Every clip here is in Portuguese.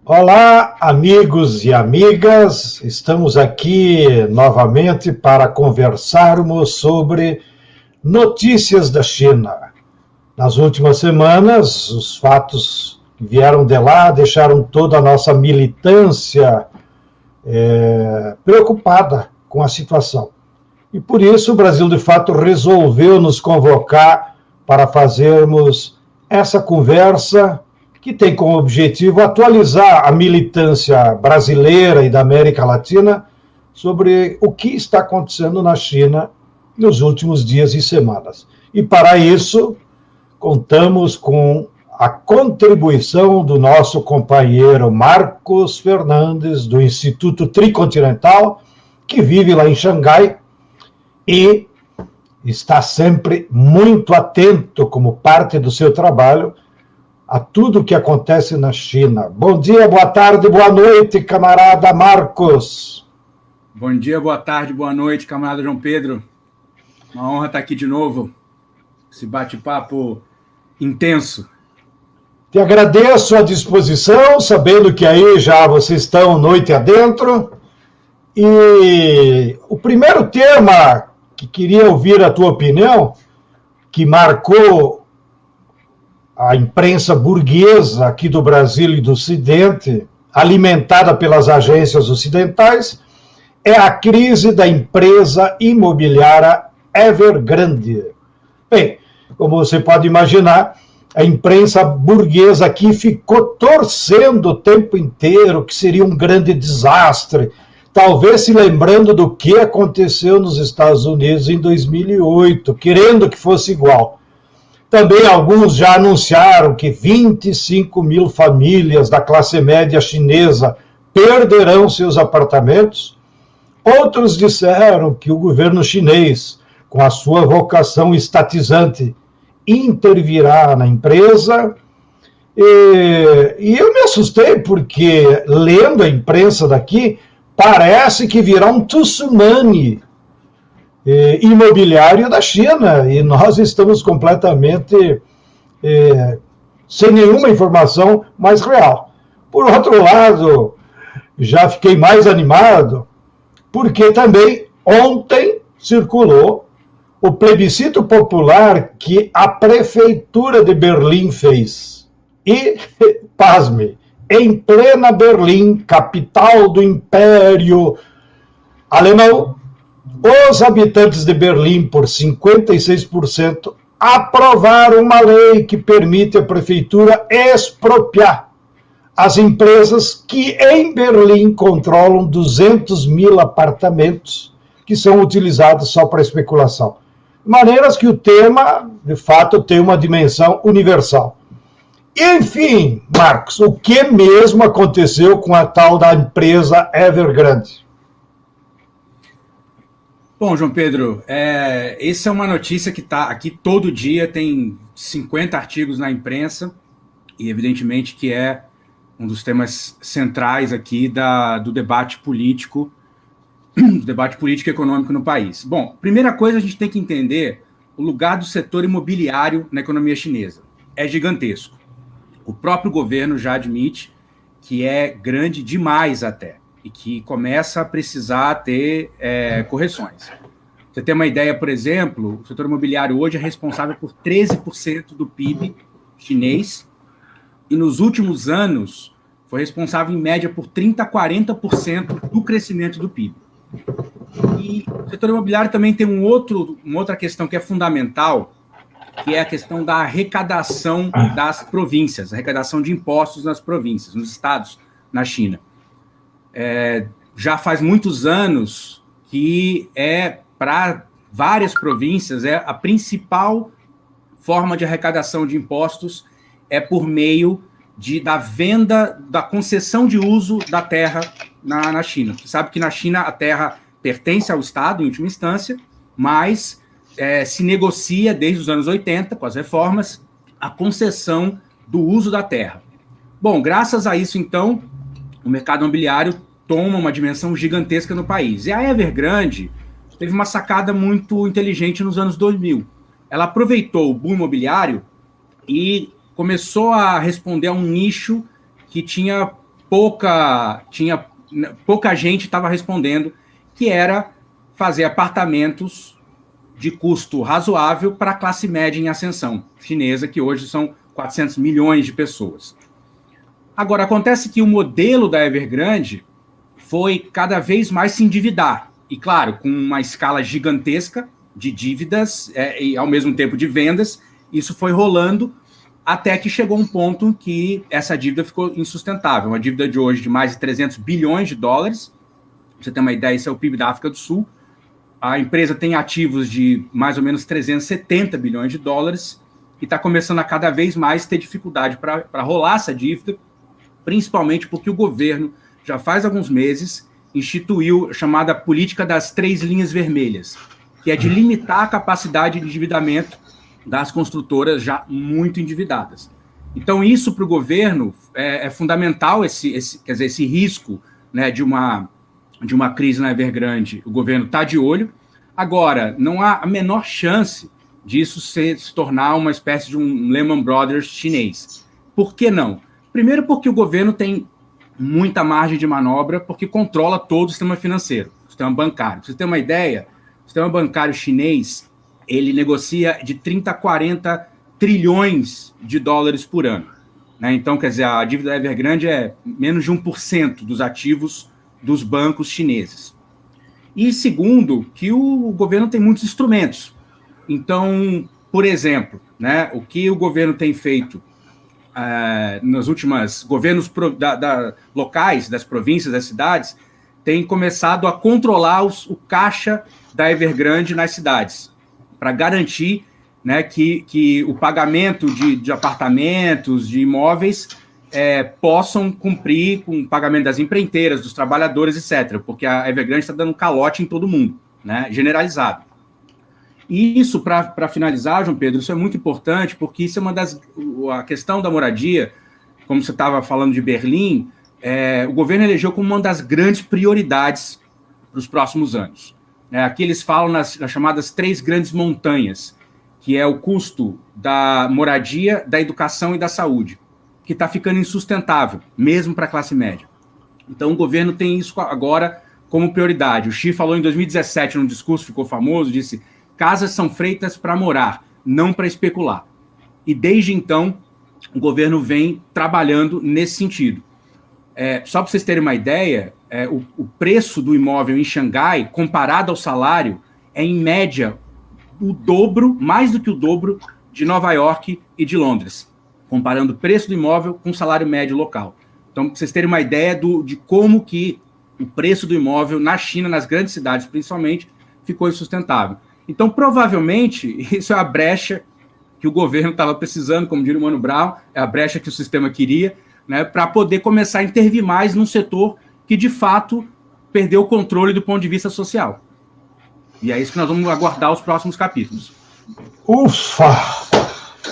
Olá, amigos e amigas, estamos aqui novamente para conversarmos sobre notícias da China. Nas últimas semanas, os fatos que vieram de lá deixaram toda a nossa militância preocupada com a situação. E por isso o Brasil, de fato, resolveu nos convocar para fazermos essa conversa que tem como objetivo atualizar a militância brasileira e da América Latina sobre o que está acontecendo na China nos últimos dias e semanas. E para isso, contamos com a contribuição do nosso companheiro Marcos Fernandes, do Instituto Tricontinental, que vive lá em Xangai e está sempre muito atento, como parte do seu trabalho, a tudo o que acontece na China. Bom dia, boa tarde, boa noite, camarada Marcos. Bom dia, boa tarde, boa noite, camarada João Pedro. Uma honra estar aqui de novo. Esse bate-papo intenso. Te agradeço a disposição, sabendo que aí já vocês estão noite adentro. E o primeiro tema que queria ouvir a tua opinião, que marcou a imprensa burguesa aqui do Brasil e do Ocidente, alimentada pelas agências ocidentais, é a crise da empresa imobiliária Evergrande. Bem, como você pode imaginar, a imprensa burguesa aqui ficou torcendo o tempo inteiro que seria um grande desastre, talvez se lembrando do que aconteceu nos Estados Unidos em 2008, querendo que fosse igual. Também alguns já anunciaram que 25 mil famílias da classe média chinesa perderão seus apartamentos. Outros disseram que o governo chinês, com a sua vocação estatizante, intervirá na empresa. E eu me assustei porque, lendo a imprensa daqui, parece que virá um tsunami imobiliário da China, e nós estamos completamente sem nenhuma informação mais real. Por outro lado, já fiquei mais animado, porque também ontem circulou o plebiscito popular que a prefeitura de Berlim fez. E, pasme, em plena Berlim, capital do Império Alemão, os habitantes de Berlim, por 56%, aprovaram uma lei que permite à prefeitura expropriar as empresas que em Berlim controlam 200 mil apartamentos que são utilizados só para especulação. De maneiras que o tema, de fato, tem uma dimensão universal. Enfim, Marcos, o que mesmo aconteceu com a tal da empresa Evergrande? Bom, João Pedro, essa é uma notícia que está aqui todo dia, tem 50 artigos na imprensa, e evidentemente que é um dos temas centrais aqui do debate político e econômico no país. Bom, primeira coisa, a gente tem que entender o lugar do setor imobiliário na economia chinesa. É gigantesco. O próprio governo já admite que é grande demais até, e que começa a precisar ter correções. Você tem uma ideia, por exemplo, o setor imobiliário hoje é responsável por 13% do PIB chinês, e nos últimos anos foi responsável, em média, por 30% a 40% do crescimento do PIB. E o setor imobiliário também tem uma outra questão que é fundamental, que é a questão da arrecadação das províncias, arrecadação de impostos nas províncias, nos estados, na China. Já faz muitos anos que para várias províncias a principal forma de arrecadação de impostos é por meio da venda, da concessão de uso da terra na China. Você sabe que na China a terra pertence ao Estado, em última instância, mas se negocia desde os anos 80, com as reformas, a concessão do uso da terra. Bom, graças a isso, então, o mercado imobiliário toma uma dimensão gigantesca no país. E a Evergrande teve uma sacada muito inteligente nos anos 2000. Ela aproveitou o boom imobiliário e começou a responder a um nicho que tinha pouca gente estava respondendo, que era fazer apartamentos de custo razoável para a classe média em ascensão chinesa, que hoje são 400 milhões de pessoas. Agora, acontece que o modelo da Evergrande foi cada vez mais se endividar, e claro, com uma escala gigantesca de dívidas e ao mesmo tempo de vendas, isso foi rolando até que chegou um ponto que essa dívida ficou insustentável, uma dívida de hoje de mais de 300 bilhões de dólares, pra você ter uma ideia, esse é o PIB da África do Sul, a empresa tem ativos de mais ou menos 370 bilhões de dólares e está começando a cada vez mais ter dificuldade para rolar essa dívida, principalmente porque o governo, já faz alguns meses, instituiu a chamada política das 3 linhas vermelhas, que é de limitar a capacidade de endividamento das construtoras já muito endividadas. Então, isso para o governo é fundamental, esse risco, né, de uma crise na Evergrande, o governo está de olho. Agora, não há a menor chance disso se tornar uma espécie de um Lehman Brothers chinês. Por que não? Primeiro porque o governo tem muita margem de manobra, porque controla todo o sistema financeiro, o sistema bancário. Para você ter uma ideia, o sistema bancário chinês, ele negocia de 30 a 40 trilhões de dólares por ano, né? Então, quer dizer, a dívida da Evergrande é menos de 1% dos ativos dos bancos chineses. E segundo, que o governo tem muitos instrumentos. Então, por exemplo, né, o que o governo tem feito nos últimos governos locais, das províncias, das cidades, tem começado a controlar o caixa da Evergrande nas cidades, para garantir, né, que o pagamento de apartamentos, de imóveis, possam cumprir com o pagamento das empreiteiras, dos trabalhadores, etc., porque a Evergrande está dando calote em todo mundo, né, generalizado. E isso, para finalizar, João Pedro, isso é muito importante, porque isso é a questão da moradia, como você estava falando de Berlim, o governo elegeu como uma das grandes prioridades para os próximos anos. Aqui eles falam nas chamadas 3 grandes montanhas, que é o custo da moradia, da educação e da saúde, que está ficando insustentável, mesmo para a classe média. Então, o governo tem isso agora como prioridade. O Xi falou em 2017, num discurso, ficou famoso, disse: casas são feitas para morar, não para especular. E desde então, o governo vem trabalhando nesse sentido. Só para vocês terem uma ideia, o preço do imóvel em Xangai, comparado ao salário, é em média o dobro, mais do que o dobro, de Nova York e de Londres, comparando o preço do imóvel com o salário médio local. Então, para vocês terem uma ideia de como que o preço do imóvel na China, nas grandes cidades principalmente, ficou insustentável. Então, provavelmente, isso é a brecha que o governo estava precisando, como diria o Mano Brown, é a brecha que o sistema queria, né, para poder começar a intervir mais num setor que, de fato, perdeu o controle do ponto de vista social. E é isso que nós vamos aguardar os próximos capítulos. Ufa!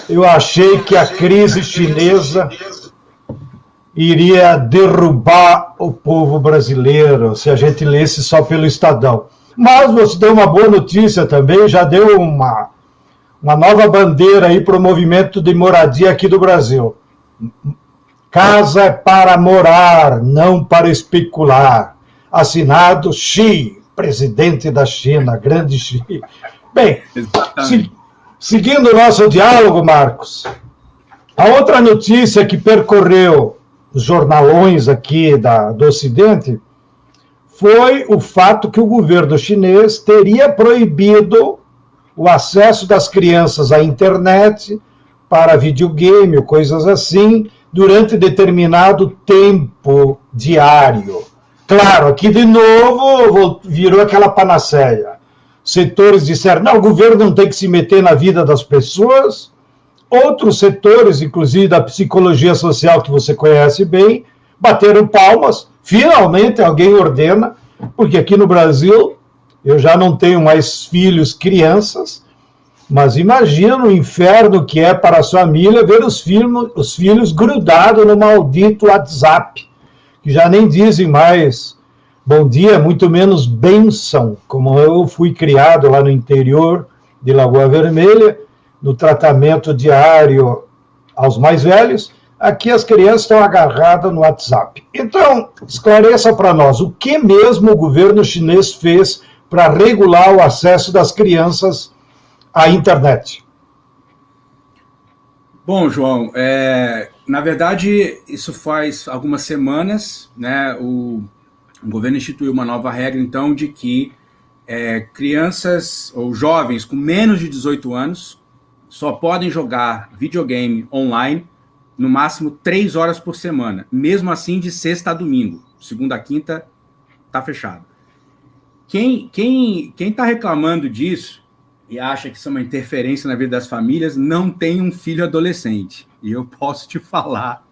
Eu achei que a crise chinesa iria derrubar o povo brasileiro, se a gente lesse só pelo Estadão. Mas você deu uma boa notícia também, já deu uma nova bandeira aí para o movimento de moradia aqui do Brasil. Casa é para morar, não para especular. Assinado Xi, presidente da China, grande Xi. Bem, seguindo o nosso diálogo, Marcos, a outra notícia que percorreu os jornalões aqui do Ocidente foi o fato que o governo chinês teria proibido o acesso das crianças à internet para videogame ou coisas assim, durante determinado tempo diário. Claro, aqui de novo virou aquela panaceia. Setores disseram, não, o governo não tem que se meter na vida das pessoas. Outros setores, inclusive da psicologia social, que você conhece bem, bateram palmas. Finalmente alguém ordena, porque aqui no Brasil eu já não tenho mais filhos, crianças, mas imagina o inferno que é para a família ver os filhos grudados no maldito WhatsApp, que já nem dizem mais bom dia, muito menos bênção, como eu fui criado lá no interior de Lagoa Vermelha, no tratamento diário aos mais velhos. aqui as crianças estão agarradas no WhatsApp. Então, esclareça para nós, o que mesmo o governo chinês fez para regular o acesso das crianças à internet? Bom, João, na verdade, isso faz algumas semanas, né? O governo instituiu uma nova regra, então, de que crianças ou jovens com menos de 18 anos só podem jogar videogame online no máximo 3 horas por semana. Mesmo assim, de sexta a domingo. Segunda a quinta, tá fechado. Quem tá reclamando disso e acha que isso é uma interferência na vida das famílias, não tem um filho adolescente. E eu posso te falar,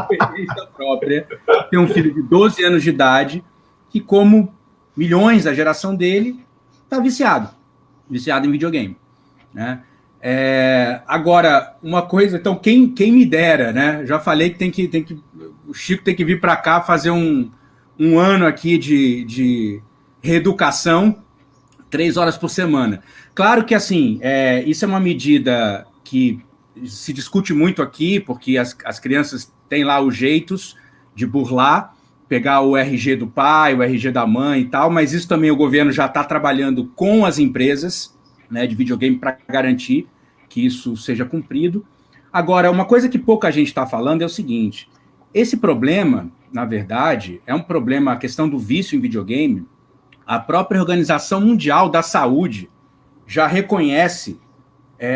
por experiência própria, tem um filho de 12 anos de idade que, como milhões da geração dele, está viciado em videogame, né? Agora, uma coisa, então, quem me dera, né? Já falei que o Chico tem que vir para cá fazer um ano aqui de reeducação, 3 horas por semana. Claro que, assim, isso é uma medida que se discute muito aqui, porque as crianças têm lá os jeitos de burlar, pegar o RG do pai, o RG da mãe e tal, mas isso também o governo já está trabalhando com as empresas, né, de videogame para garantir que isso seja cumprido. Agora, uma coisa que pouca gente está falando é o seguinte, esse problema, na verdade, é um problema, a questão do vício em videogame, a própria Organização Mundial da Saúde já reconhece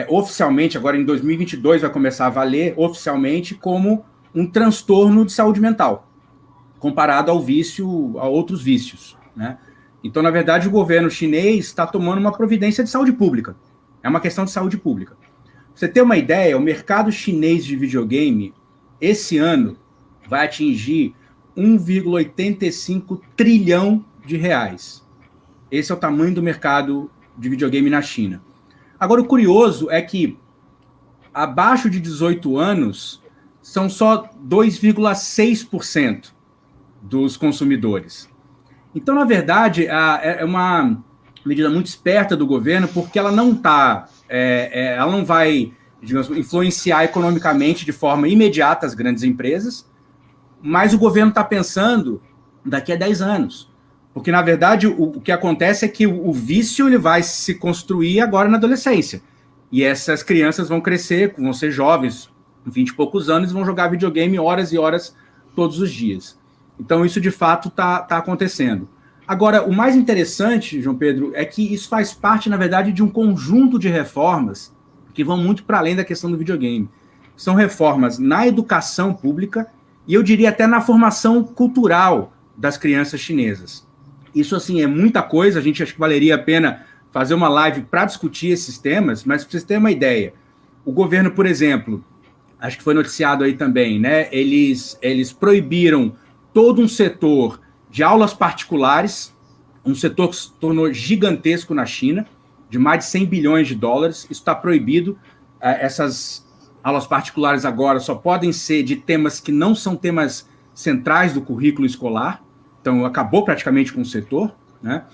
oficialmente, agora em 2022 vai começar a valer oficialmente como um transtorno de saúde mental, comparado ao vício, a outros vícios, né? Então, na verdade, o governo chinês está tomando uma providência de saúde pública. É uma questão de saúde pública. Pra você ter uma ideia, o mercado chinês de videogame, esse ano, vai atingir 1,85 trilhão de reais. Esse é o tamanho do mercado de videogame na China. Agora, o curioso é que abaixo de 18 anos são só 2,6% dos consumidores. Então, na verdade, é uma medida muito esperta do governo, porque ela não ela não vai, digamos, influenciar economicamente de forma imediata as grandes empresas, mas o governo está pensando daqui a 10 anos. Porque, na verdade, o que acontece é que o vício ele vai se construir agora na adolescência. E essas crianças vão crescer, vão ser jovens, 20 e poucos anos, e vão jogar videogame horas e horas todos os dias. Então, isso, de fato, tá acontecendo. Agora, o mais interessante, João Pedro, é que isso faz parte, na verdade, de um conjunto de reformas que vão muito para além da questão do videogame. São reformas na educação pública e, eu diria, até na formação cultural das crianças chinesas. Isso, assim, é muita coisa, a gente acha que valeria a pena fazer uma live para discutir esses temas, mas para vocês terem uma ideia, o governo, por exemplo, acho que foi noticiado aí também, né? Eles proibiram todo um setor de aulas particulares, um setor que se tornou gigantesco na China, de mais de 100 bilhões de dólares, isso está proibido. Essas aulas particulares agora só podem ser de temas que não são temas centrais do currículo escolar, então acabou praticamente com o setor, né?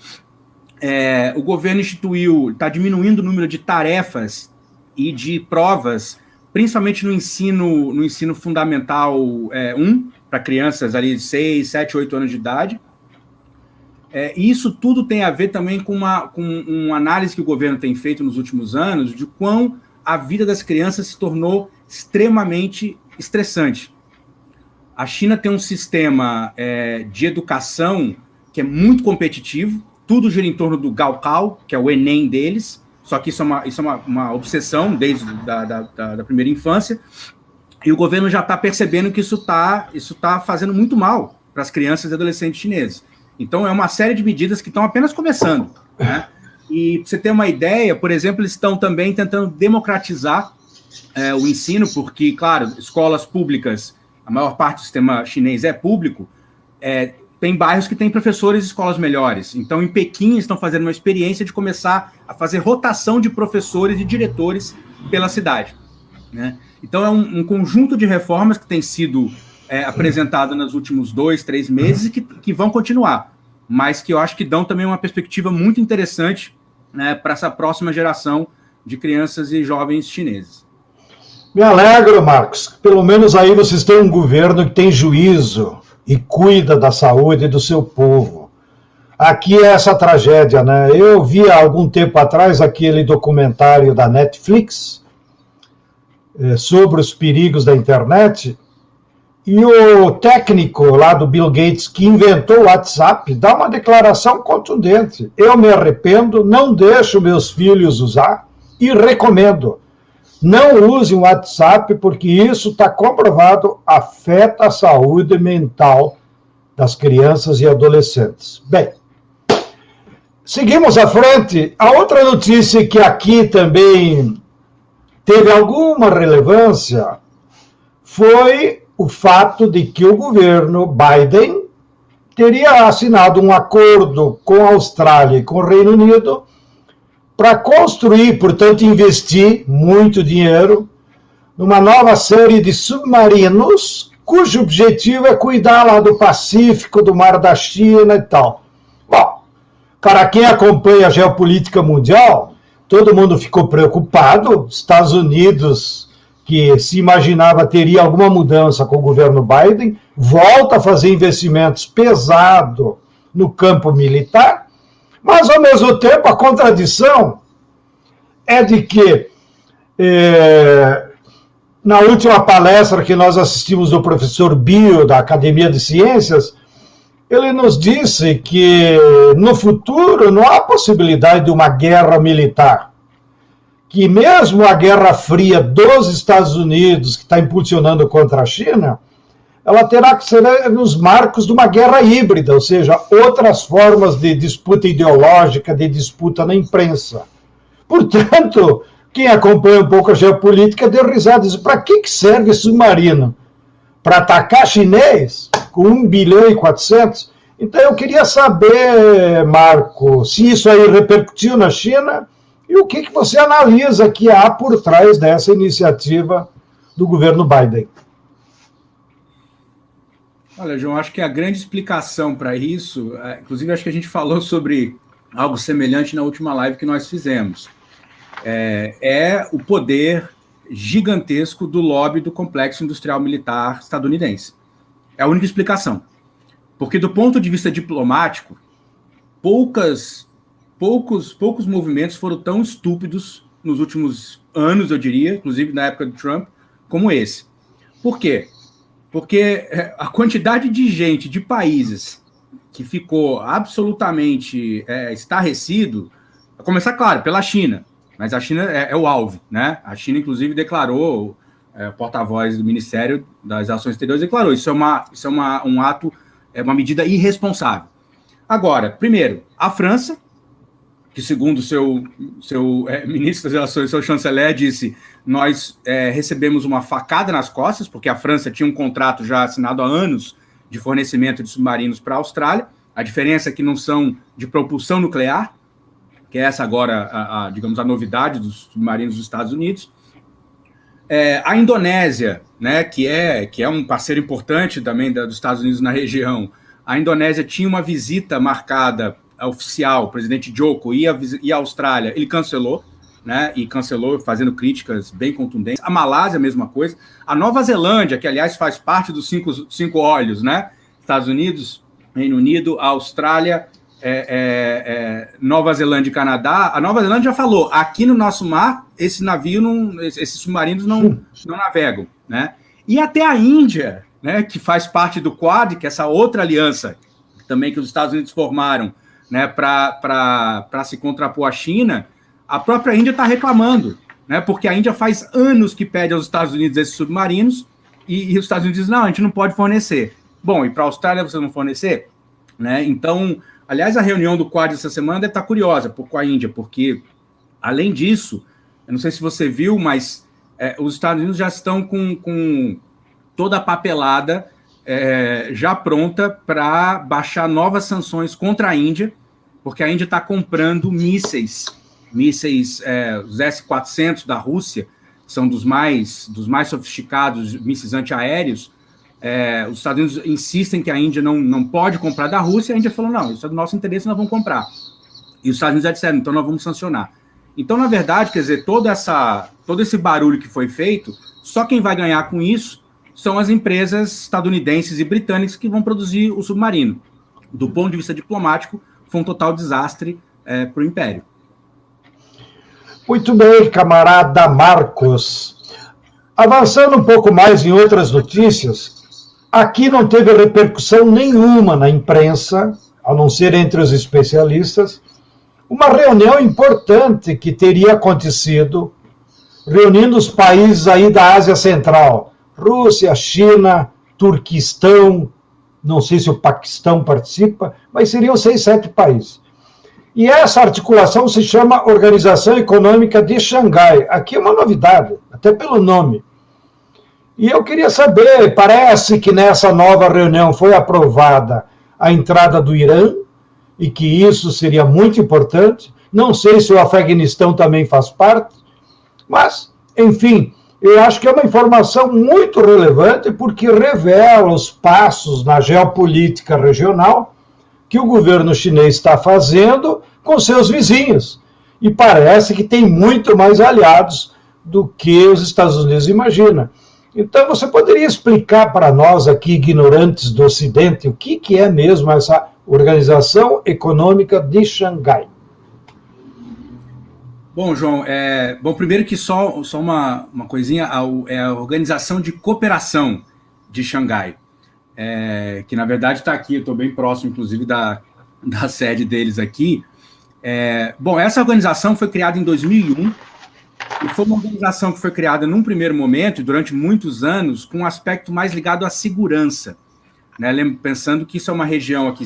O governo está diminuindo o número de tarefas e de provas, principalmente no ensino fundamental 1, para crianças ali de 6, 7, 8 anos de idade. E isso tudo tem a ver também com uma análise que o governo tem feito nos últimos anos de quão a vida das crianças se tornou extremamente estressante. A China tem um sistema de educação que é muito competitivo, tudo gira em torno do Gaokao, que é o Enem deles, só que isso é uma obsessão desde da primeira infância, e o governo já está percebendo que isso tá fazendo muito mal para as crianças e adolescentes chineses. Então, é uma série de medidas que estão apenas começando, né? E, para você ter uma ideia, por exemplo, eles estão também tentando democratizar o ensino, porque, claro, escolas públicas, a maior parte do sistema chinês é público, tem bairros que têm professores e escolas melhores. Então, em Pequim, estão fazendo uma experiência de começar a fazer rotação de professores e diretores pela cidade, né? Então, é um conjunto de reformas que tem sido apresentado nos últimos 2, 3 meses e que vão continuar, mas que eu acho que dão também uma perspectiva muito interessante, né, para essa próxima geração de crianças e jovens chineses. Me alegro, Marcos. Pelo menos aí vocês têm um governo que tem juízo e cuida da saúde do seu povo. Aqui é essa tragédia, né? Eu vi há algum tempo atrás aquele documentário da Netflix sobre os perigos da internet, e o técnico lá do Bill Gates que inventou o WhatsApp dá uma declaração contundente. Eu me arrependo, não deixo meus filhos usar e recomendo. Não use o WhatsApp porque isso está comprovado, afeta a saúde mental das crianças e adolescentes. Bem, seguimos à frente. A outra notícia que aqui também teve alguma relevância foi o fato de que o governo Biden teria assinado um acordo com a Austrália e com o Reino Unido para construir, portanto, investir muito dinheiro numa nova série de submarinos cujo objetivo é cuidar lá do Pacífico, do Mar da China e tal. Bom, para quem acompanha a geopolítica mundial, todo mundo ficou preocupado. Estados Unidos, que se imaginava teria alguma mudança com o governo Biden, volta a fazer investimentos pesados no campo militar, mas, ao mesmo tempo, a contradição é de que, na última palestra que nós assistimos do professor Bio, da Academia de Ciências, ele nos disse que, no futuro, não há possibilidade de uma guerra militar, que mesmo a Guerra Fria dos Estados Unidos, que está impulsionando contra a China, ela terá que ser nos marcos de uma guerra híbrida, ou seja, outras formas de disputa ideológica, de disputa na imprensa. Portanto, quem acompanha um pouco a geopolítica deu risada e disse, para que serve submarino? Para atacar chinês com 1 bilhão e 400? Então eu queria saber, Marco, se isso aí repercutiu na China e o que você analisa que há por trás dessa iniciativa do governo Biden. Olha, João, acho que a grande explicação para isso, inclusive acho que a gente falou sobre algo semelhante na última live que nós fizemos, é o poder gigantesco do lobby do complexo industrial militar estadunidense. É a única explicação. Porque do ponto de vista diplomático, poucos movimentos foram tão estúpidos nos últimos anos, eu diria, inclusive na época do Trump, como esse. Por quê? Porque a quantidade de gente, de países, que ficou absolutamente estarrecido, a começar, claro, pela China, mas a China é o alvo, né? A China, inclusive, declarou, o porta-voz do Ministério das Relações Exteriores declarou, isso é um ato, é uma medida irresponsável. Agora, primeiro, a França, que segundo o seu ministro das Relações, seu chanceler, disse, nós recebemos uma facada nas costas, porque a França tinha um contrato já assinado há anos de fornecimento de submarinos para a Austrália, a diferença é que não são de propulsão nuclear, que é essa agora, digamos, a novidade dos submarinos dos Estados Unidos. A Indonésia, né, que é um parceiro importante também dos Estados Unidos na região, a Indonésia tinha uma visita marcada oficial, o presidente Joko ia à Austrália, ele cancelou, né, e cancelou fazendo críticas bem contundentes. A Malásia, a mesma coisa. A Nova Zelândia, que, aliás, faz parte dos cinco olhos, né, Estados Unidos, Reino Unido, a Austrália, Nova Zelândia e Canadá. A Nova Zelândia já falou, aqui no nosso mar, esses submarinos não navegam, né? E até a Índia, né, que faz parte do Quad, que é essa outra aliança também que os Estados Unidos formaram, né, para se contrapor à China, a própria Índia está reclamando, né, porque a Índia faz anos que pede aos Estados Unidos esses submarinos e os Estados Unidos dizem, não, a gente não pode fornecer. Bom, e para a Austrália você não fornecer? Né? Então, aliás, a reunião do Quad essa semana deve estar curiosa com a Índia, porque, além disso, eu não sei se você viu, mas os Estados Unidos já estão com toda a papelada já pronta para baixar novas sanções contra a Índia, porque a Índia está comprando mísseis, os S-400 da Rússia, que são dos mais sofisticados mísseis antiaéreos. Os Estados Unidos insistem que a Índia não pode comprar da Rússia, a Índia falou, não, isso é do nosso interesse, nós vamos comprar. E os Estados Unidos já disseram, então nós vamos sancionar. Então, na verdade, quer dizer, todo esse barulho que foi feito Só quem vai ganhar com isso são as empresas estadunidenses e britânicas que vão produzir o submarino. Do ponto de vista diplomático, foi um total desastre para o Império. Muito bem, camarada Marcos. Avançando um pouco mais em outras notícias, aqui não teve repercussão nenhuma na imprensa, a não ser entre os especialistas, uma reunião importante que teria acontecido, reunindo os países aí da Ásia Central, Rússia, China, Turquistão, não sei se o Paquistão participa, mas seriam 6, 7 países. E essa articulação se chama Organização Econômica de Xangai. Aqui é uma novidade, até pelo nome. E eu queria saber, parece que nessa nova reunião foi aprovada a entrada do Irã, e que isso seria muito importante. Não sei se o Afeganistão também faz parte, mas, enfim, eu acho que é uma informação muito relevante porque revela os passos na geopolítica regional que o governo chinês está fazendo com seus vizinhos. E parece que tem muito mais aliados do que os Estados Unidos imaginam. Então, você poderia explicar para nós aqui, ignorantes do Ocidente, o que é mesmo essa Organização Econômica de Xangai? Bom, João, primeiro que só uma coisinha, é a Organização de Cooperação de Xangai, que na verdade está aqui, eu estou bem próximo, inclusive, da sede deles aqui. Essa organização foi criada em 2001, e foi uma organização que foi criada num primeiro momento, e durante muitos anos, com um aspecto mais ligado à segurança, né? Pensando que isso é uma região aqui...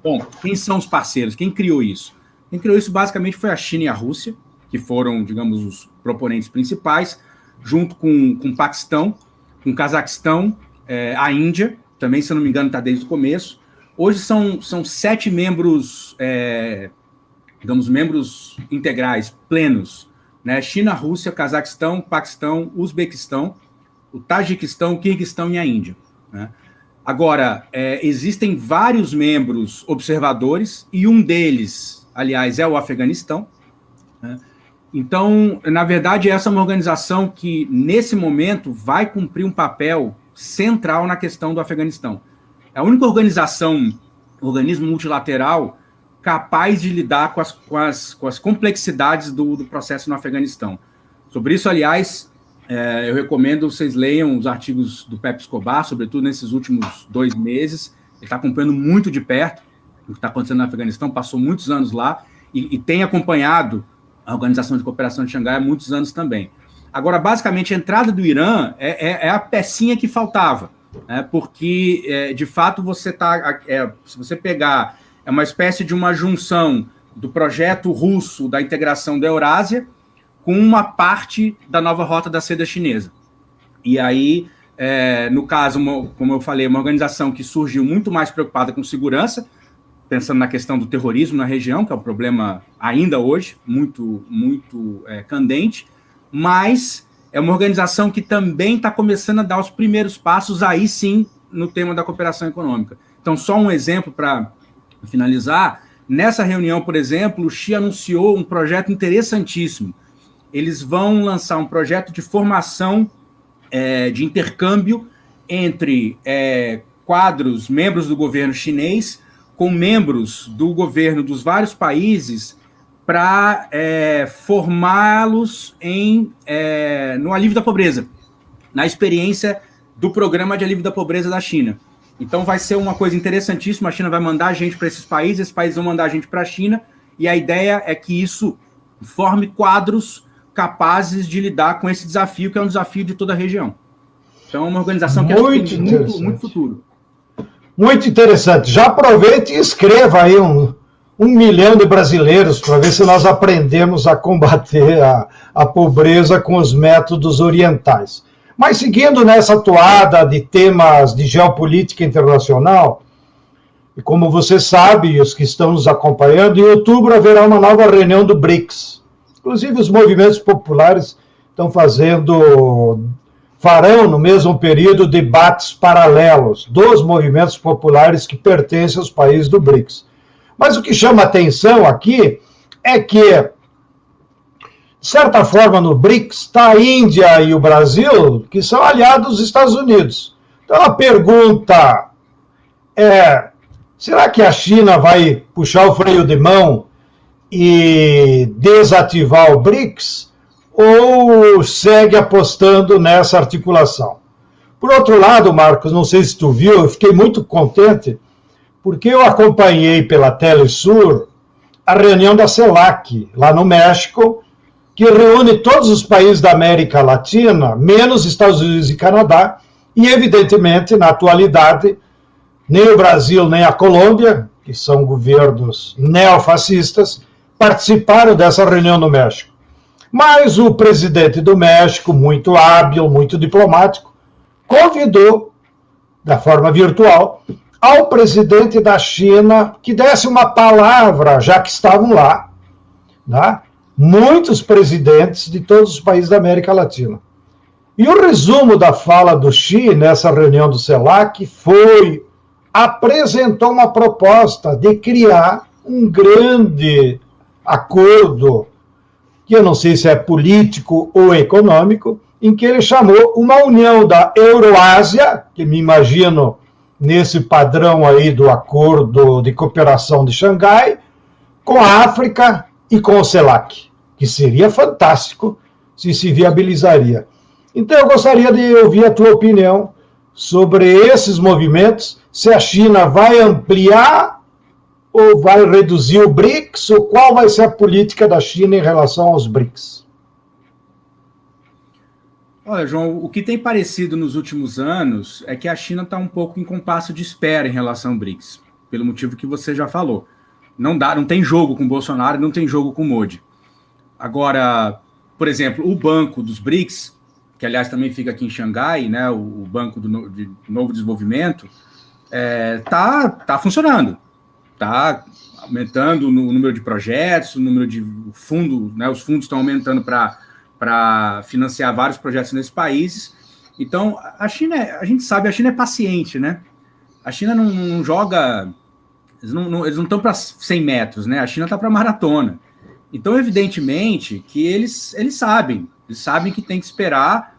Bom, quem são os parceiros? Quem criou isso? Quem criou isso basicamente foi a China e a Rússia, que foram, digamos, os proponentes principais, junto com o Paquistão, com o Cazaquistão, a Índia, também, se eu não me engano, está desde o começo. Hoje são 7 membros, digamos, membros integrais, plenos, né? China, Rússia, Cazaquistão, Paquistão, Uzbequistão, o Tajiquistão, o Quirguistão e a Índia, né? Agora, existem vários membros observadores, e um deles, aliás, é o Afeganistão, né? Então, na verdade, essa é uma organização que, nesse momento, vai cumprir um papel central na questão do Afeganistão. É a única organismo multilateral capaz de lidar com as complexidades do processo no Afeganistão. Sobre isso, aliás, eu recomendo vocês leiam os artigos do Pepe Escobar, sobretudo nesses últimos 2 meses. Ele está acompanhando muito de perto o que está acontecendo no Afeganistão, passou muitos anos lá e tem acompanhado a Organização de Cooperação de Xangai há muitos anos também. Agora, basicamente, a entrada do Irã é a pecinha que faltava, né? Porque, de fato, se você pegar, é uma espécie de uma junção do projeto russo da integração da Eurásia com uma parte da nova rota da seda chinesa. E aí, no caso, como eu falei, uma organização que surgiu muito mais preocupada com segurança, pensando na questão do terrorismo na região, que é um problema ainda hoje, muito, muito candente, mas é uma organização que também está começando a dar os primeiros passos, aí sim, no tema da cooperação econômica. Então, só um exemplo para finalizar, nessa reunião, por exemplo, o Xi anunciou um projeto interessantíssimo. Eles vão lançar um projeto de formação, de intercâmbio entre quadros, membros do governo chinês, com membros do governo dos vários países, para formá-los no alívio da pobreza, na experiência do programa de alívio da pobreza da China. Então vai ser uma coisa interessantíssima, a China vai mandar gente para esses países vão mandar gente para a China, e a ideia é que isso forme quadros capazes de lidar com esse desafio, que é um desafio de toda a região. Então é uma organização que tem muito futuro. Muito interessante. Já aproveite e escreva aí um milhão de brasileiros para ver se nós aprendemos a combater a pobreza com os métodos orientais. Mas seguindo nessa toada de temas de geopolítica internacional, e como você sabe, os que estão nos acompanhando, em outubro haverá uma nova reunião do BRICS. Inclusive os movimentos populares farão no mesmo período debates paralelos dos movimentos populares que pertencem aos países do BRICS. Mas o que chama atenção aqui é que De certa forma, no BRICS está a Índia e o Brasil, que são aliados dos Estados Unidos. Então, a pergunta é, será que a China vai puxar o freio de mão e desativar o BRICS, ou segue apostando nessa articulação? Por outro lado, Marcos, não sei se tu viu, eu fiquei muito contente, porque eu acompanhei pela Telesur a reunião da CELAC, lá no México, que reúne todos os países da América Latina, menos Estados Unidos e Canadá, e, evidentemente, na atualidade, nem o Brasil nem a Colômbia, que são governos neofascistas, participaram dessa reunião no México. Mas o presidente do México, muito hábil, muito diplomático, convidou, da forma virtual, ao presidente da China que desse uma palavra, já que estavam lá, né? Muitos presidentes de todos os países da América Latina. E o resumo da fala do Xi nessa reunião do CELAC foi: apresentou uma proposta de criar um grande acordo, que eu não sei se é político ou econômico, em que ele chamou uma união da Euroásia, que me imagino nesse padrão aí do Acordo de Cooperação de Xangai, com a África e com o CELAC, que seria fantástico se viabilizaria. Então eu gostaria de ouvir a tua opinião sobre esses movimentos, se a China vai ampliar ou vai reduzir o BRICS, ou qual vai ser a política da China em relação aos BRICS? Olha, João, o que tem parecido nos últimos anos é que a China está um pouco em compasso de espera em relação ao BRICS, pelo motivo que você já falou. Não tem jogo com o Bolsonaro, não tem jogo com o Modi. Agora, por exemplo, o Banco dos BRICS, que aliás também fica aqui em Xangai, né, o Banco de Novo Desenvolvimento, tá funcionando. Está aumentando o número de projetos, o número de fundos, né, os fundos estão aumentando para financiar vários projetos nesses países. Então, a China, a gente sabe, a China é paciente, né? A China não joga... Eles não estão para 100 metros, né? A China está para maratona. Então, evidentemente, que eles sabem que tem que esperar.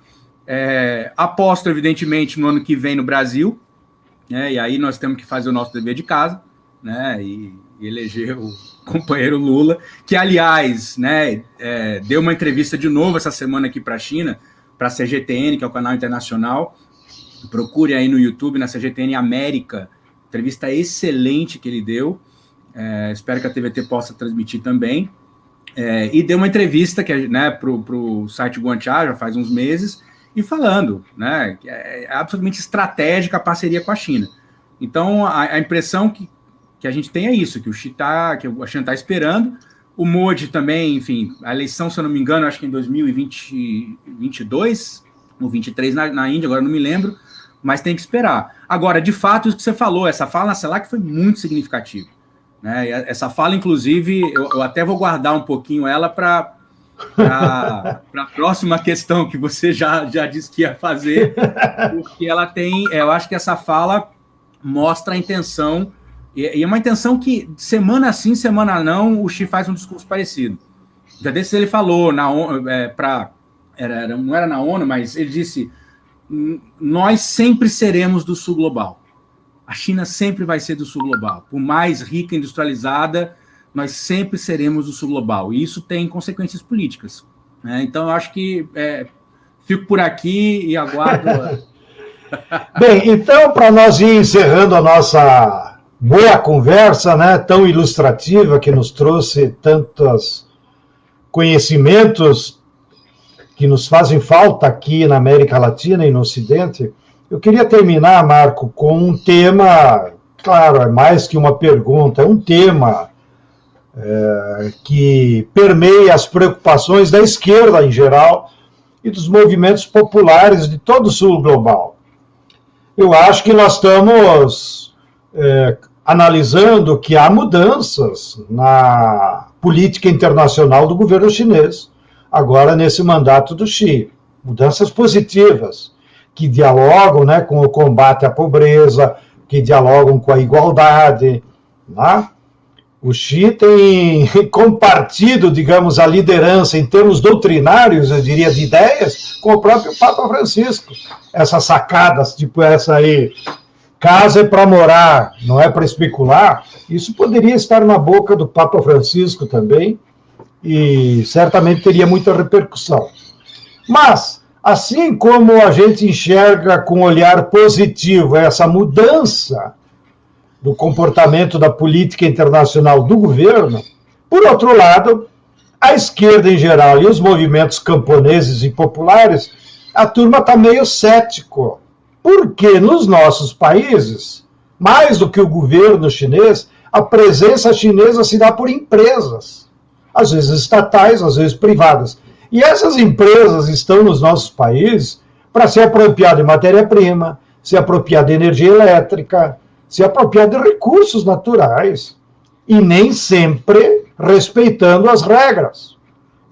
Aposto, evidentemente, no ano que vem no Brasil, né? E aí nós temos que fazer o nosso dever de casa, né? E eleger o companheiro Lula, que, aliás, né, deu uma entrevista de novo essa semana aqui para a China, para a CGTN, que é o canal internacional. Procure aí no YouTube, na CGTN América, entrevista excelente que ele deu. Espero que a TVT possa transmitir também. E deu uma entrevista né, para o site Guanchá, já faz uns meses, e falando, né, que é absolutamente estratégica a parceria com a China. Então, a impressão que a gente tem é isso, que a China está esperando. O Modi também, enfim, a eleição, se eu não me engano, acho que em 2022, ou 23 na Índia, agora não me lembro, mas tem que esperar. Agora, de fato, isso que você falou, essa fala na CELAC foi muito significativa, né? Essa fala, inclusive, eu até vou guardar um pouquinho ela para a próxima questão que você já disse que ia fazer, porque ela tem, eu acho que essa fala mostra a intenção, e é uma intenção que, semana sim, semana não, o Xi faz um discurso parecido. Já desses ele falou, não era na ONU, mas ele disse: nós sempre seremos do sul global. A China sempre vai ser do sul global. Por mais rica e industrializada, nós sempre seremos do sul global. E isso tem consequências políticas, né? Então, eu acho que fico por aqui e aguardo... Bem, então, para nós ir encerrando a nossa boa conversa, né, tão ilustrativa, que nos trouxe tantos conhecimentos que nos fazem falta aqui na América Latina e no Ocidente, eu queria terminar, Marco, com um tema, claro, é mais que uma pergunta, é um tema que permeia as preocupações da esquerda em geral e dos movimentos populares de todo o sul global. Eu acho que nós estamos analisando que há mudanças na política internacional do governo chinês, agora nesse mandato do Xi. Mudanças positivas, que dialogam, né, com o combate à pobreza, que dialogam com a igualdade, né? O Xi tem compartido, digamos, a liderança em termos doutrinários, eu diria, de ideias, com o próprio Papa Francisco. Essas sacadas, tipo essa aí, casa é para morar, não é para especular, isso poderia estar na boca do Papa Francisco também, e certamente teria muita repercussão. Mas, assim como a gente enxerga com um olhar positivo essa mudança do comportamento da política internacional do governo, por outro lado, a esquerda em geral e os movimentos camponeses e populares, a turma está meio cético, porque nos nossos países, mais do que o governo chinês, a presença chinesa se dá por empresas, às vezes estatais, às vezes privadas. E essas empresas estão nos nossos países para se apropriar de matéria-prima, se apropriar de energia elétrica, se apropriar de recursos naturais, e nem sempre respeitando as regras.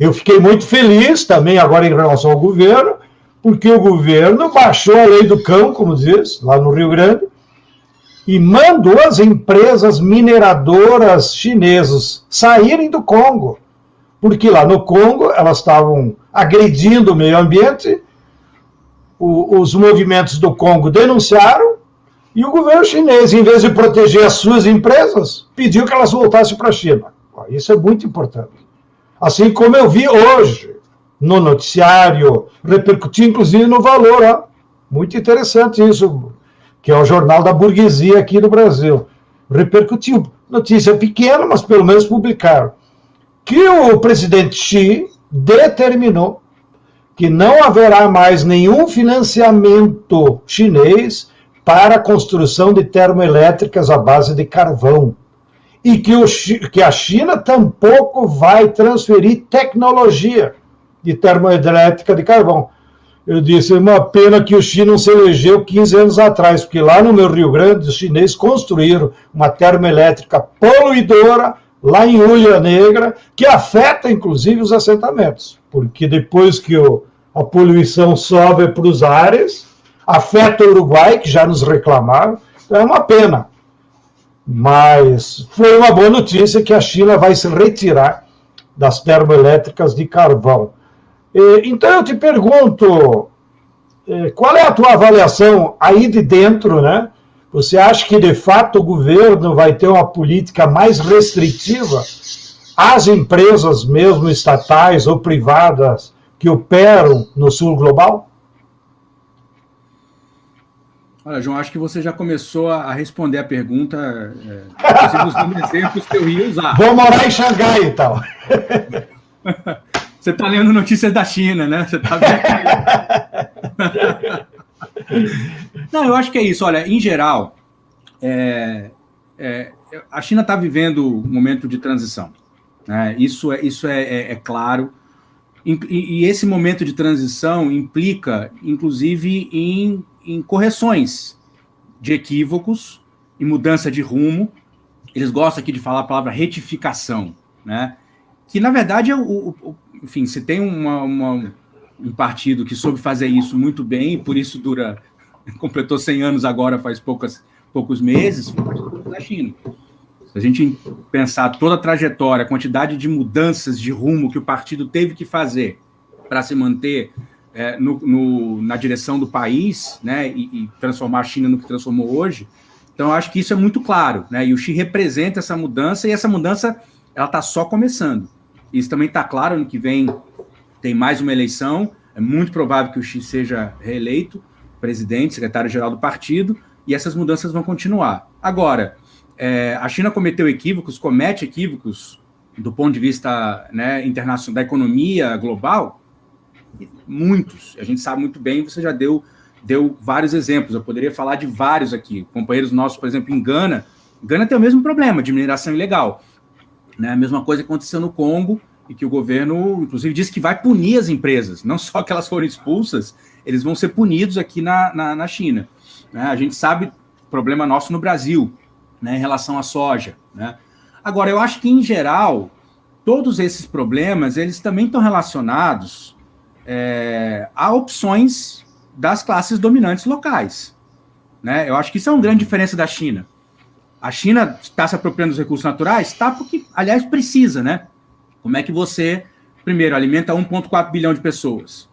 Eu fiquei muito feliz também agora em relação ao governo, porque o governo baixou a lei do cão, como diz, lá no Rio Grande, e mandou as empresas mineradoras chinesas saírem do Congo, porque lá no Congo elas estavam agredindo o meio ambiente, os movimentos do Congo denunciaram, e o governo chinês, em vez de proteger as suas empresas, pediu que elas voltassem para a China. Isso é muito importante. Assim como eu vi hoje no noticiário, repercutiu inclusive no Valor. Ó. Muito interessante isso, que é o jornal da burguesia aqui do Brasil. Repercutiu. Notícia pequena, mas pelo menos publicaram. Que o presidente Xi determinou que não haverá mais nenhum financiamento chinês para a construção de termoelétricas à base de carvão. E que a China tampouco vai transferir tecnologia de termoelétrica de carvão. Eu disse, é uma pena que o Xi não se elegeu 15 anos atrás, porque lá no meu Rio Grande, os chineses construíram uma termoelétrica poluidora, lá em Ulha Negra, que afeta, inclusive, os assentamentos. Porque depois que a poluição sobe para os ares, afeta o Uruguai, que já nos reclamaram, então é uma pena. Mas foi uma boa notícia que a China vai se retirar das termoelétricas de carvão. Então eu te pergunto, qual é a tua avaliação aí de dentro, né? Você acha que de fato o governo vai ter uma política mais restritiva às empresas mesmo estatais ou privadas que operam no sul global? Olha, João, acho que você já começou a responder a pergunta, usando exemplos que eu ia usar. Vou morar em Xangai, então. Você está lendo notícias da China, né? Você tá vendo? Não, eu acho que é isso. Olha, em geral, a China está vivendo um momento de transição. Né? Isso é claro. E esse momento de transição implica, inclusive, em correções de equívocos e mudança de rumo. Eles gostam aqui de falar a palavra retificação, né? Que, na verdade, enfim, se tem um partido que soube fazer isso muito bem, por isso completou 100 anos agora, faz poucos meses, foi o Partido da China. Se a gente pensar toda a trajetória, a quantidade de mudanças de rumo que o partido teve que fazer para se manter na direção do país, né, e transformar a China no que transformou hoje, então eu acho que isso é muito claro, né, e o Xi representa essa mudança, e essa mudança ela está só começando. Isso também está claro, ano que vem tem mais uma eleição, é muito provável que o Xi seja reeleito, presidente, secretário-geral do partido, e essas mudanças vão continuar. Agora, a China comete equívocos do ponto de vista, né, internacional, da economia global, muitos. A gente sabe muito bem, você já deu vários exemplos, eu poderia falar de vários aqui. Companheiros nossos, por exemplo, em Gana tem o mesmo problema de mineração ilegal. Né? A mesma coisa que aconteceu no Congo, e que o governo, inclusive, disse que vai punir as empresas, não só que elas foram expulsas, eles vão ser punidos aqui na China. Né? A gente sabe o problema nosso no Brasil, né, em relação à soja. Né? Agora, eu acho que, em geral, todos esses problemas, eles também estão relacionados a opções das classes dominantes locais. Né? Eu acho que isso é uma grande diferença da China. A China está se apropriando dos recursos naturais? Está, porque, aliás, precisa, né? Como é que você, primeiro, alimenta 1,4 bilhão de pessoas?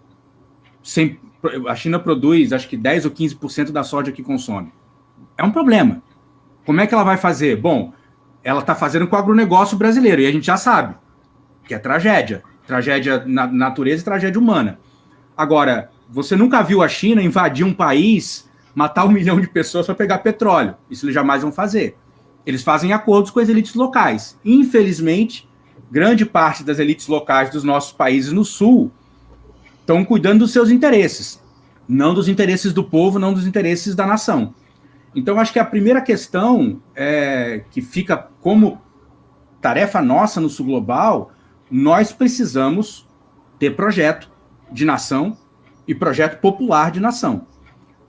A China produz, acho que 10 ou 15% da soja que consome. É um problema. Como é que ela vai fazer? Bom, ela está fazendo com o agronegócio brasileiro, e a gente já sabe que é tragédia. Tragédia na natureza e tragédia humana. Agora, você nunca viu a China invadir um país, matar 1 milhão de pessoas para pegar petróleo. Isso eles jamais vão fazer. Eles fazem acordos com as elites locais. Infelizmente, grande parte das elites locais dos nossos países no Sul estão cuidando dos seus interesses. Não dos interesses do povo, não dos interesses da nação. Então, acho que a primeira questão que fica como tarefa nossa no Sul Global, nós precisamos ter projeto de nação e projeto popular de nação.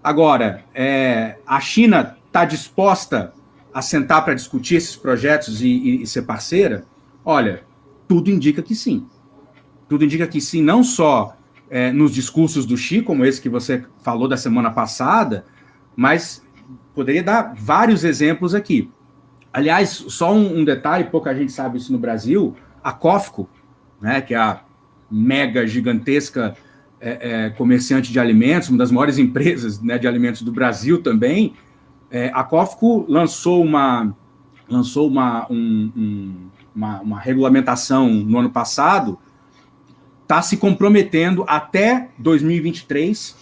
Agora, a China está disposta a sentar para discutir esses projetos e ser parceira? Olha, tudo indica que sim. Tudo indica que sim, não só nos discursos do Xi, como esse que você falou da semana passada, mas poderia dar vários exemplos aqui. Aliás, só um detalhe, pouca gente sabe isso no Brasil, a COFCO, né, que é a mega gigantesca comerciante de alimentos, uma das maiores empresas, né, de alimentos do Brasil também, a COFCO lançou uma regulamentação no ano passado, está se comprometendo até 2023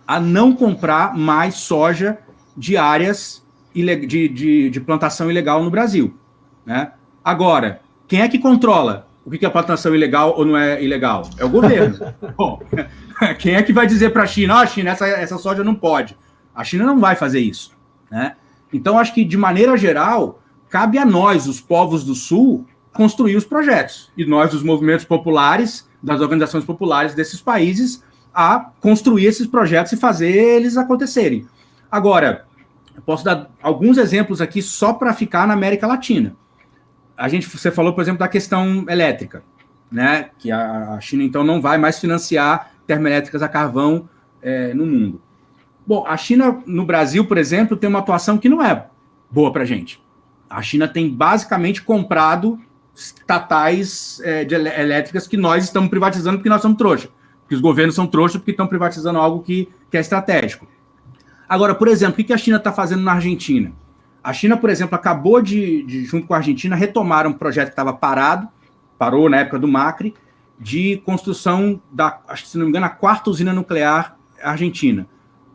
a não comprar mais soja de áreas de plantação ilegal no Brasil, né? Agora, quem é que controla o que é plantação ilegal ou não é ilegal? É o governo. Bom, quem é que vai dizer para a China, China, essa soja não pode? A China não vai fazer isso, né? Então, acho que, de maneira geral, cabe a nós, os povos do Sul, construir os projetos. E nós, os movimentos populares, das organizações populares desses países, a construir esses projetos e fazer eles acontecerem. Agora, eu posso dar alguns exemplos aqui só para ficar na América Latina. Você falou, por exemplo, da questão elétrica, né? Que a China, então, não vai mais financiar termoelétricas a carvão no mundo. Bom, a China, no Brasil, por exemplo, tem uma atuação que não é boa para a gente. A China tem basicamente comprado estatais elétricas que nós estamos privatizando porque nós somos trouxa. Porque os governos são trouxas porque estão privatizando algo que é estratégico. Agora, por exemplo, o que a China está fazendo na Argentina? A China, por exemplo, acabou junto com a Argentina, retomar um projeto que estava parou na época do Macri, de construção acho que, se não me engano, a 4ª usina nuclear argentina.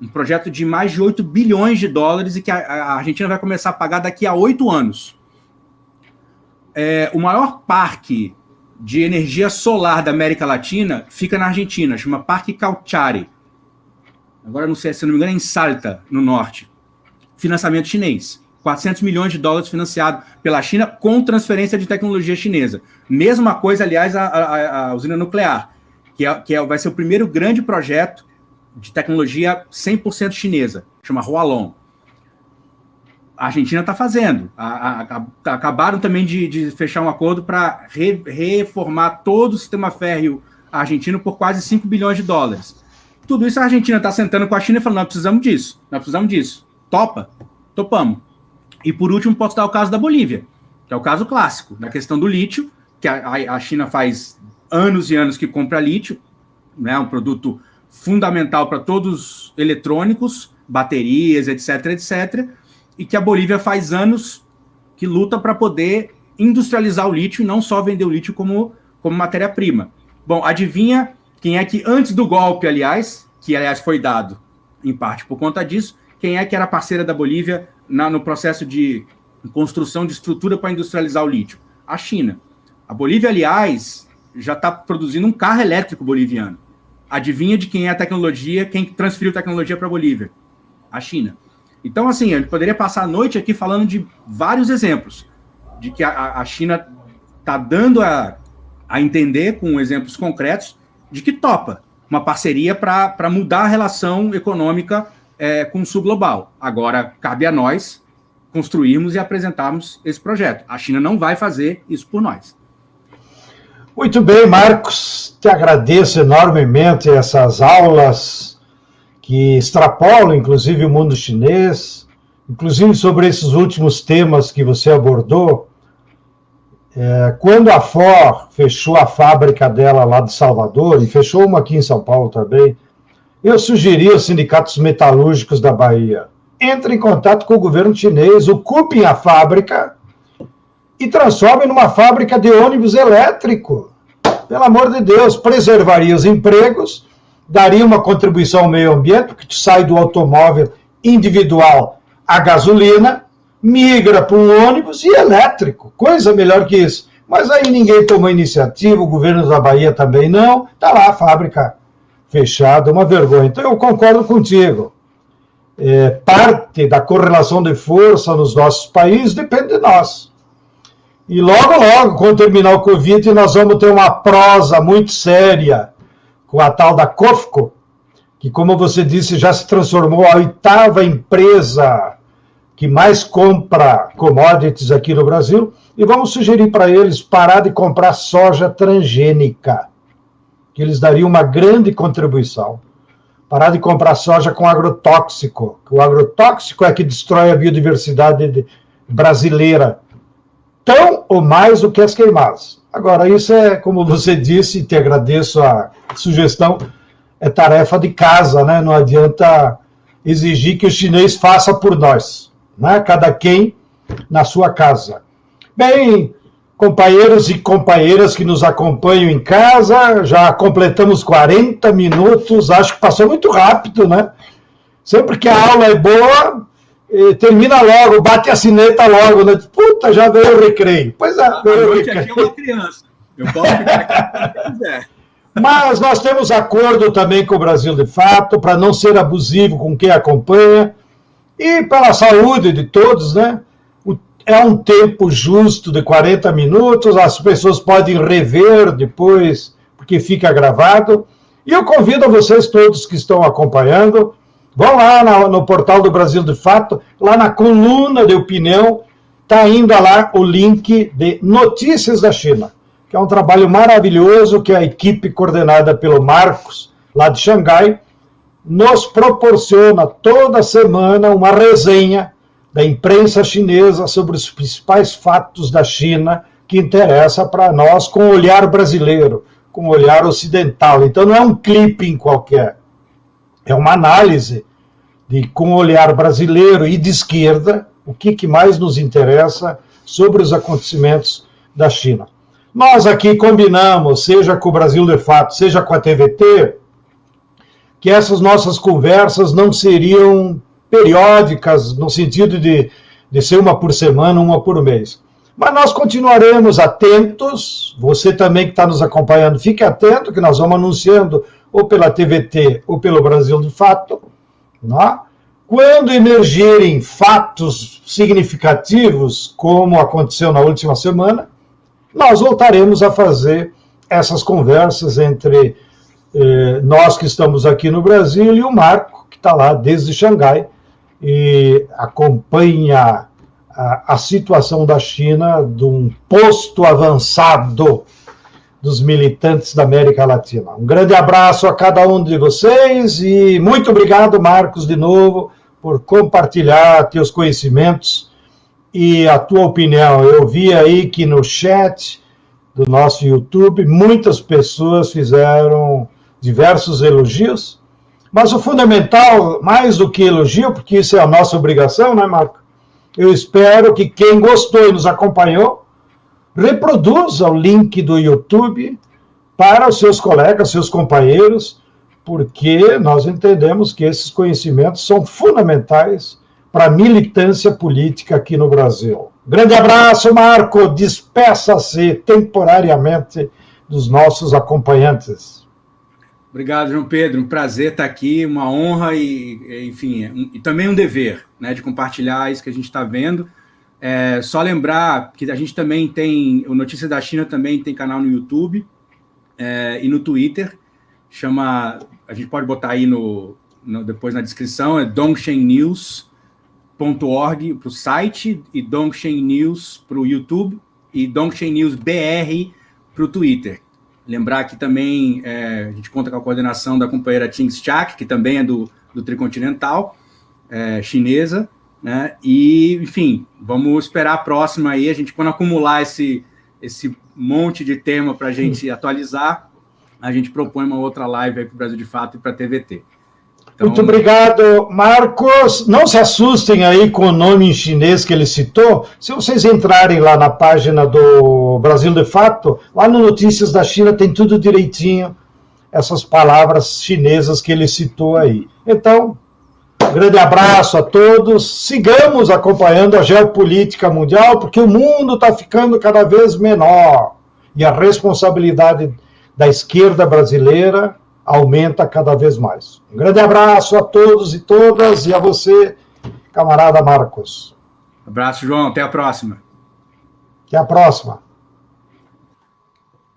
Um projeto de mais de 8 bilhões de dólares e que a Argentina vai começar a pagar daqui a 8 anos. O maior parque de energia solar da América Latina fica na Argentina, chama Parque Cauchari. Agora, não sei, se não me engano, é em Salta, no norte. Financiamento chinês. 400 milhões de dólares financiado pela China com transferência de tecnologia chinesa. Mesma coisa, aliás, a usina nuclear, que vai ser o primeiro grande projeto de tecnologia 100% chinesa, chama Hualong. A Argentina está fazendo. Acabaram também de fechar um acordo para reformar todo o sistema férreo argentino por quase 5 bilhões de dólares. Tudo isso a Argentina está sentando com a China e falando, nós precisamos disso. Topa? Topamos. E por último, posso dar o caso da Bolívia, que é o caso clássico, na questão do lítio, que a China faz anos e anos que compra lítio, né, um produto fundamental para todos os eletrônicos, baterias, etc., etc., e que a Bolívia faz anos que luta para poder industrializar o lítio e não só vender o lítio como matéria-prima. Bom, adivinha quem é que, antes do golpe, aliás, que aliás foi dado em parte por conta disso, quem é que era parceira da Bolívia no processo de construção de estrutura para industrializar o lítio? A China. A Bolívia, aliás, já está produzindo um carro elétrico boliviano. Adivinha de quem é a tecnologia, quem transferiu tecnologia para a Bolívia? A China. Então, assim, a gente poderia passar a noite aqui falando de vários exemplos de que a China está dando a entender, com exemplos concretos, de que topa uma parceria para mudar a relação econômica com o Sul Global. Agora, cabe a nós construirmos e apresentarmos esse projeto. A China não vai fazer isso por nós. Muito bem, Marcos. Te agradeço enormemente essas aulas que extrapolam, inclusive, o mundo chinês, inclusive sobre esses últimos temas que você abordou. Quando a Ford fechou a fábrica dela lá de Salvador, e fechou uma aqui em São Paulo também, eu sugeri aos sindicatos metalúrgicos da Bahia, entrem em contato com o governo chinês, ocupem a fábrica e transformem numa fábrica de ônibus elétrico. Pelo amor de Deus, preservaria os empregos, daria uma contribuição ao meio ambiente, porque tu sai do automóvel individual a gasolina, migra para um ônibus e elétrico. Coisa melhor que isso. Mas aí ninguém tomou iniciativa, o governo da Bahia também não. Está lá a fábrica fechada, uma vergonha. Então eu concordo contigo. Parte da correlação de força nos nossos países depende de nós. E logo, logo, quando terminar o Covid, nós vamos ter uma prosa muito séria com a tal da COFCO, que, como você disse, já se transformou a 8ª empresa que mais compra commodities aqui no Brasil, e vamos sugerir para eles parar de comprar soja transgênica, que eles dariam uma grande contribuição. Parar de comprar soja com agrotóxico, que o agrotóxico é que destrói a biodiversidade brasileira, tão ou mais do que as queimadas. Agora, isso é, como você disse, e te agradeço a sugestão, é tarefa de casa, né? Não adianta exigir que o chinês faça por nós, né? Cada quem na sua casa. Bem, companheiros e companheiras que nos acompanham em casa, já completamos 40 minutos, acho que passou muito rápido, né? Sempre que a aula é boa, termina logo, bate a sineta logo, né? Puta, já veio o recreio. Pois é, veio o recreio. Aqui é uma criança. Eu posso ficar aqui se quiser. Mas nós temos acordo também com o Brasil de Fato, para não ser abusivo com quem acompanha, e pela saúde de todos, né? É um tempo justo de 40 minutos, as pessoas podem rever depois, porque fica gravado. E eu convido a vocês todos que estão acompanhando, vão lá no portal do Brasil de Fato, lá na coluna de opinião, está ainda lá o link de Notícias da China, que é um trabalho maravilhoso que a equipe coordenada pelo Marcos, lá de Xangai, nos proporciona toda semana uma resenha da imprensa chinesa sobre os principais fatos da China que interessa para nós com o olhar brasileiro, com o olhar ocidental. Então não é um clipping qualquer, é uma análise com o olhar brasileiro e de esquerda, o que mais nos interessa sobre os acontecimentos da China. Nós aqui combinamos, seja com o Brasil de Fato, seja com a TVT, que essas nossas conversas não seriam periódicas, no sentido de ser uma por semana, uma por mês. Mas nós continuaremos atentos, você também que está nos acompanhando, fique atento, que nós vamos anunciando ou pela TVT ou pelo Brasil de Fato, né? Quando emergirem fatos significativos, como aconteceu na última semana, nós voltaremos a fazer essas conversas entre nós que estamos aqui no Brasil e o Marco, que está lá desde Xangai e acompanha a situação da China de um posto avançado dos militantes da América Latina. Um grande abraço a cada um de vocês e muito obrigado, Marcos, de novo, por compartilhar teus conhecimentos e a tua opinião. Eu vi aí que no chat do nosso YouTube, muitas pessoas fizeram diversos elogios, mas o fundamental, mais do que elogio, porque isso é a nossa obrigação, né, Marco? Eu espero que quem gostou e nos acompanhou, reproduza o link do YouTube para os seus colegas, seus companheiros, porque nós entendemos que esses conhecimentos são fundamentais para a militância política aqui no Brasil. Grande abraço, Marco. Despeça-se temporariamente dos nossos acompanhantes. Obrigado, João Pedro. Um prazer estar aqui, uma honra e enfim, e também um dever, né, de compartilhar isso que a gente está vendo. Só lembrar que a gente também tem, o Notícias da China também tem canal no YouTube e no Twitter. A gente pode botar aí depois na descrição, é dongshennews.org para o site, e Dongshen News para o YouTube, e Dongshen News BR para o Twitter. Lembrar que também a gente conta com a coordenação da companheira Ting Xiak, que também é do Tricontinental, chinesa, né? E, enfim, vamos esperar a próxima aí, a gente, quando acumular esse monte de tema para a gente atualizar, a gente propõe uma outra live aí para o Brasil de Fato e para a TVT. Então... Muito obrigado, Marcos. Não se assustem aí com o nome em chinês que ele citou. Se vocês entrarem lá na página do Brasil de Fato, lá no Notícias da China tem tudo direitinho, essas palavras chinesas que ele citou aí. Então, um grande abraço a todos. Sigamos acompanhando a geopolítica mundial, porque o mundo está ficando cada vez menor. E a responsabilidade da esquerda brasileira aumenta cada vez mais. Um grande abraço a todos e todas, e a você, camarada Marcos. Abraço, João. Até a próxima. Até a próxima.